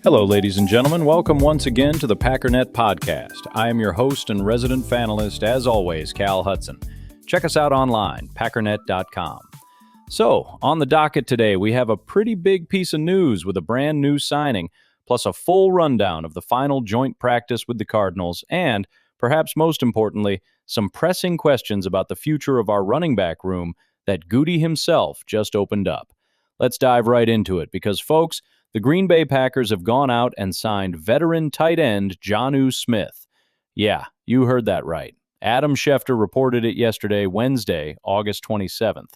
Hello, ladies and gentlemen. Welcome once again to the Packernet Podcast. I am your host and resident fanalist, as always, Cal Hutson. Check us out online, packernet.com. So, on the docket today, we have a pretty big piece of news with a brand new signing, plus a full rundown of the final joint practice with the Cardinals, and, perhaps most importantly, some pressing questions about the future of our running back room that Gutey himself just opened up. Let's dive right into it, because, folks, the Green Bay Packers have gone out and signed veteran tight end Jonnu Smith. Yeah, you heard that right. Adam Schefter reported it yesterday, Wednesday, August 27th.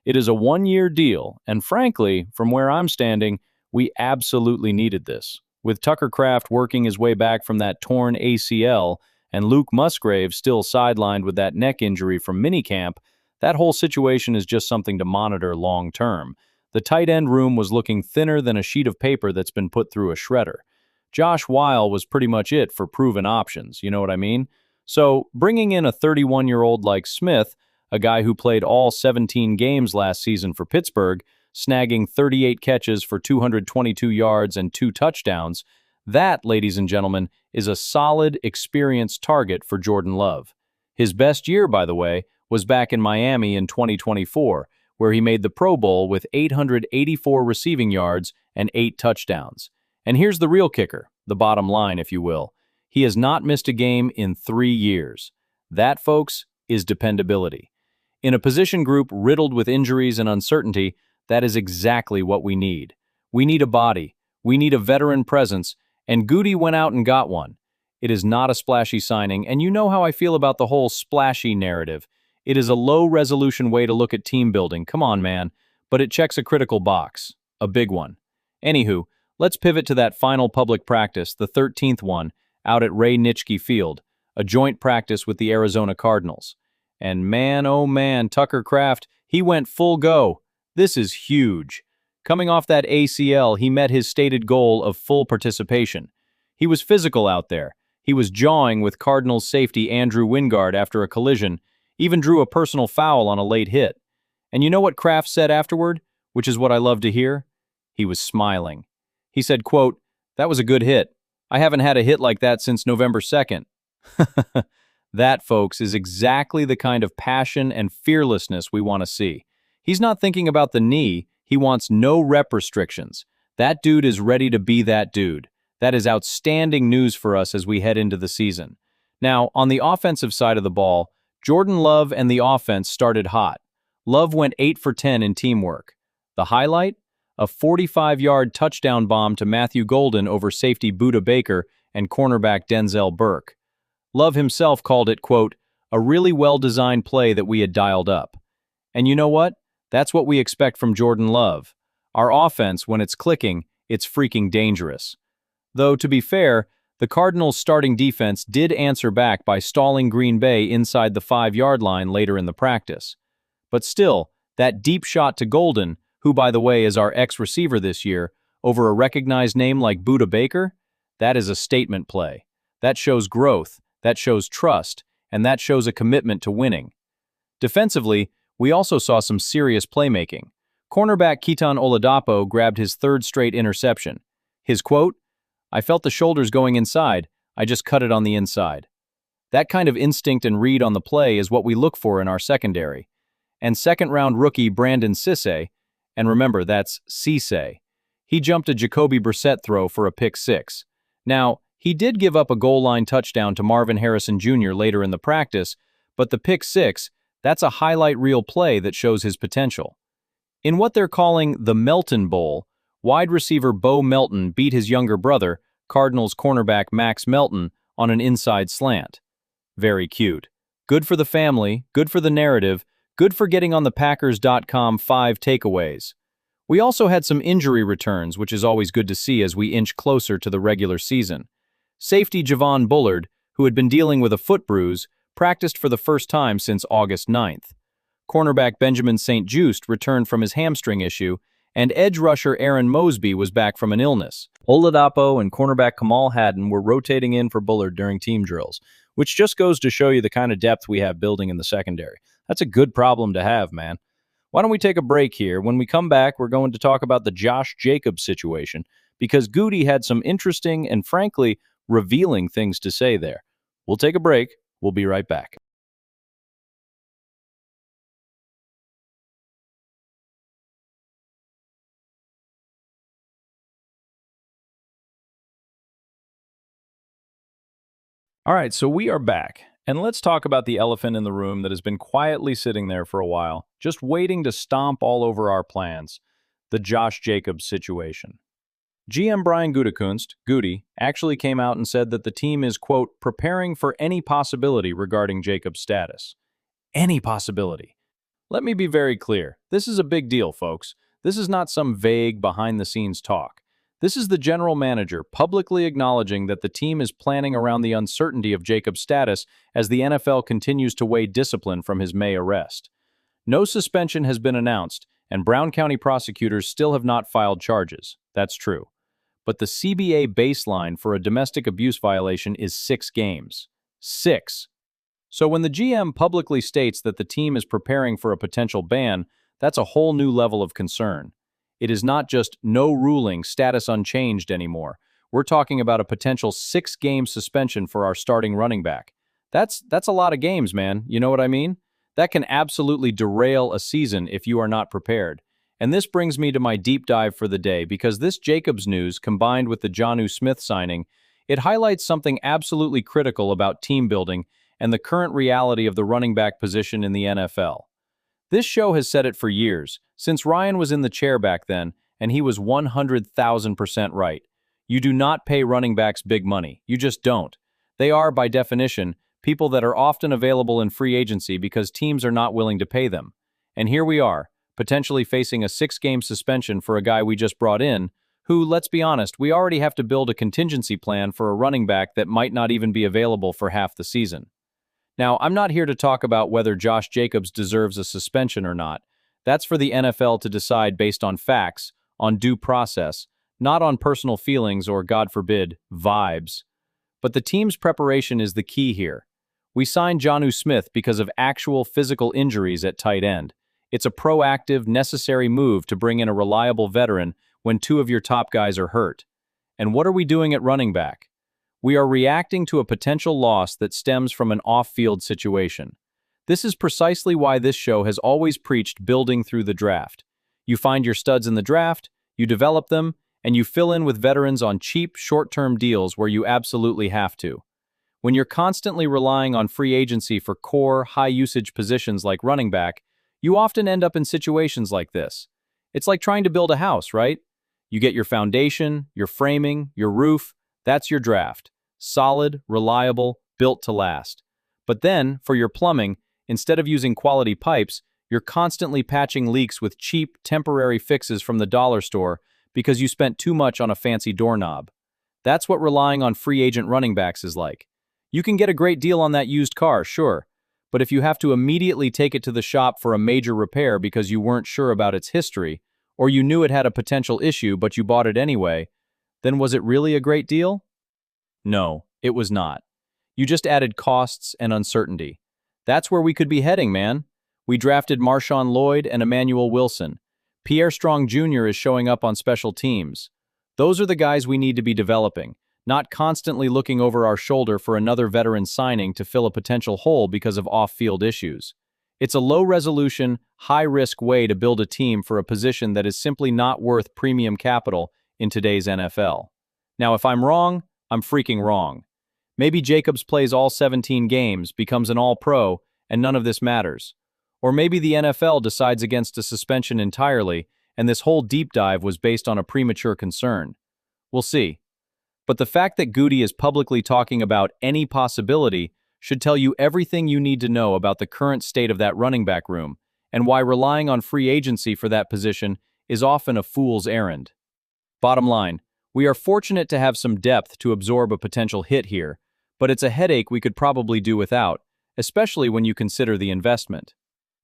It is a one-year deal, and frankly, from where I'm standing, we absolutely needed this. With Tucker Kraft working his way back from that torn ACL and Luke Musgrave still sidelined with that neck injury from minicamp, that whole situation is just something to monitor long-term. The tight end room was looking thinner than a sheet of paper that's been put through a shredder. Josh Weil was pretty much it for proven options, you know what I mean? So, bringing in a 31-year-old like Smith, a guy who played all 17 games last season for Pittsburgh, snagging 38 catches for 222 yards and 2 touchdowns, that, ladies and gentlemen, is a solid, experienced target for Jordan Love. His best year, by the way, was back in Miami in 2024, where he made the Pro Bowl with 884 receiving yards and 8 touchdowns. And here's the real kicker, the bottom line, if you will. He has not missed a game in 3 years. That, folks, is dependability. In a position group riddled with injuries and uncertainty, that is exactly what we need. We need a body. We need a veteran presence, and Gutey went out and got one. It is not a splashy signing, and you know how I feel about the whole splashy narrative. It is a low-resolution way to look at team building, come on, man, but it checks a critical box, a big one. Anywho, let's pivot to that final public practice, the 13th one, out at Ray Nitschke Field, a joint practice with the Arizona Cardinals. And man, oh man, Tucker Kraft, he went full go. This is huge. Coming off that ACL, he met his stated goal of full participation. He was physical out there. He was jawing with Cardinals safety Andrew Wingard after a collision, even drew a personal foul on a late hit. And you know what Kraft said afterward, which is what I love to hear? He was smiling. He said, quote, "That was a good hit. I haven't had a hit like that since November 2nd. That, folks, is exactly the kind of passion and fearlessness we want to see. He's not thinking about the knee. He wants no rep restrictions. That dude is ready to be that dude. That is outstanding news for us as we head into the season. Now, on the offensive side of the ball, Jordan Love and the offense started hot. Love went 8 for 10 in teamwork. The highlight? A 45-yard touchdown bomb to Matthew Golden over safety Budda Baker and cornerback Denzel Burke. Love himself called it, quote, "a really well-designed play that we had dialed up." And you know what? That's what we expect from Jordan Love. Our offense, when it's clicking, it's freaking dangerous. Though, to be fair, the Cardinals' starting defense did answer back by stalling Green Bay inside the 5-yard line later in the practice. But still, that deep shot to Golden, who, by the way, is our ex-receiver this year, over a recognized name like Budda Baker, that is a statement play. That shows growth, that shows trust, and that shows a commitment to winning. Defensively, we also saw some serious playmaking. Cornerback Keaton Oladapo grabbed his 3rd straight interception. His quote, "I felt the shoulders going inside, I just cut it on the inside." That kind of instinct and read on the play is what we look for in our secondary. And second-round rookie Brandon Cisse, and remember, that's Cisse, he jumped a Jacoby Brissett throw for a pick 6. Now, he did give up a goal line touchdown to Marvin Harrison Jr. later in the practice, but the pick 6, that's a highlight reel play that shows his potential. In what they're calling the Melton Bowl, wide receiver Bo Melton beat his younger brother, Cardinals cornerback Max Melton, on an inside slant. Very cute. Good for the family, good for the narrative, good for getting on the Packers.com 5 takeaways. We also had some injury returns, which is always good to see as we inch closer to the regular season. Safety Javon Bullard, who had been dealing with a foot bruise, practiced for the first time since August 9th. Cornerback Benjamin St-Juste returned from his hamstring issue, and edge rusher Aaron Mosby was back from an illness. Oladapo and cornerback Kamal Hadden were rotating in for Bullard during team drills, which just goes to show you the kind of depth we have building in the secondary. That's a good problem to have, man. Why don't we take a break here? When we come back, we're going to talk about the Josh Jacobs situation because Gutey had some interesting and frankly revealing things to say there. We'll take a break. We'll be right back. All right, so we are back. And let's talk about the elephant in the room that has been quietly sitting there for a while, just waiting to stomp all over our plans, the Josh Jacobs situation. GM Brian Gutekunst, Gutey, actually came out and said that the team is, quote, preparing for any possibility regarding Jacobs' status. Any possibility. Let me be very clear. This is a big deal, folks. This is not some vague, behind-the-scenes talk. This is the general manager publicly acknowledging that the team is planning around the uncertainty of Jacobs' status as the NFL continues to weigh discipline from his May arrest. No suspension has been announced, and Brown County prosecutors still have not filed charges. That's true. But the CBA baseline for a domestic abuse violation is 6 games. 6. So when the GM publicly states that the team is preparing for a potential ban, that's a whole new level of concern. It is not just no ruling, status unchanged anymore. We're talking about a potential 6-game suspension for our starting running back. That's a lot of games, man. You know what I mean? That can absolutely derail a season if you are not prepared. And this brings me to my deep dive for the day because this Jacobs news, combined with the Jonnu Smith signing, it highlights something absolutely critical about team building and the current reality of the running back position in the NFL. This show has said it for years, since Ryan was in the chair back then, and he was 100,000% right. You do not pay running backs big money. You just don't. They are, by definition, people that are often available in free agency because teams are not willing to pay them. And here we are, potentially facing a 6-game suspension for a guy we just brought in, who, let's be honest, we already have to build a contingency plan for a running back that might not even be available for half the season. Now, I'm not here to talk about whether Josh Jacobs deserves a suspension or not. That's for the NFL to decide based on facts, on due process, not on personal feelings or, God forbid, vibes. But the team's preparation is the key here. We signed Jonnu Smith because of actual physical injuries at tight end. It's a proactive, necessary move to bring in a reliable veteran when 2 of your top guys are hurt. And what are we doing at running back? We are reacting to a potential loss that stems from an off-field situation. This is precisely why this show has always preached building through the draft. You find your studs in the draft, you develop them, and you fill in with veterans on cheap, short-term deals where you absolutely have to. When you're constantly relying on free agency for core, high-usage positions like running back, you often end up in situations like this. It's like trying to build a house, right? You get your foundation, your framing, your roof. That's your draft. Solid, reliable, built to last. But then, for your plumbing, instead of using quality pipes, you're constantly patching leaks with cheap, temporary fixes from the dollar store because you spent too much on a fancy doorknob. That's what relying on free agent running backs is like. You can get a great deal on that used car, sure, but if you have to immediately take it to the shop for a major repair because you weren't sure about its history, or you knew it had a potential issue but you bought it anyway, then was it really a great deal? No, it was not. You just added costs and uncertainty. That's where we could be heading, man. We drafted Marshawn Lloyd and Emmanuel Wilson. Pierre Strong Jr. is showing up on special teams. Those are the guys we need to be developing, not constantly looking over our shoulder for another veteran signing to fill a potential hole because of off-field issues. It's a low-resolution, high-risk way to build a team for a position that is simply not worth premium capital in today's NFL. Now, if I'm wrong, I'm freaking wrong. Maybe Jacobs plays all 17 games, becomes an all-pro, and none of this matters. Or maybe the NFL decides against a suspension entirely, and this whole deep dive was based on a premature concern. We'll see. But the fact that Gutey is publicly talking about any possibility should tell you everything you need to know about the current state of that running back room, and why relying on free agency for that position is often a fool's errand. Bottom line, we are fortunate to have some depth to absorb a potential hit here, but it's a headache we could probably do without, especially when you consider the investment.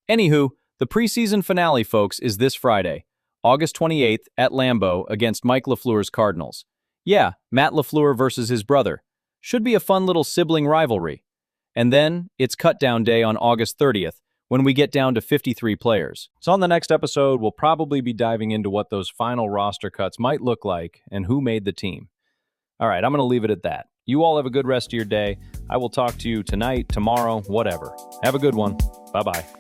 Anywho, the preseason finale, folks, is this Friday, August 28th at Lambeau against Mike LaFleur's Cardinals. Yeah, Matt LaFleur versus his brother. Should be a fun little sibling rivalry. And then, it's cut-down day on August 30th, when we get down to 53 players. So on the next episode, we'll probably be diving into what those final roster cuts might look like and who made the team. All right, I'm going to leave it at that. You all have a good rest of your day. I will talk to you tonight, tomorrow, whatever. Have a good one. Bye-bye.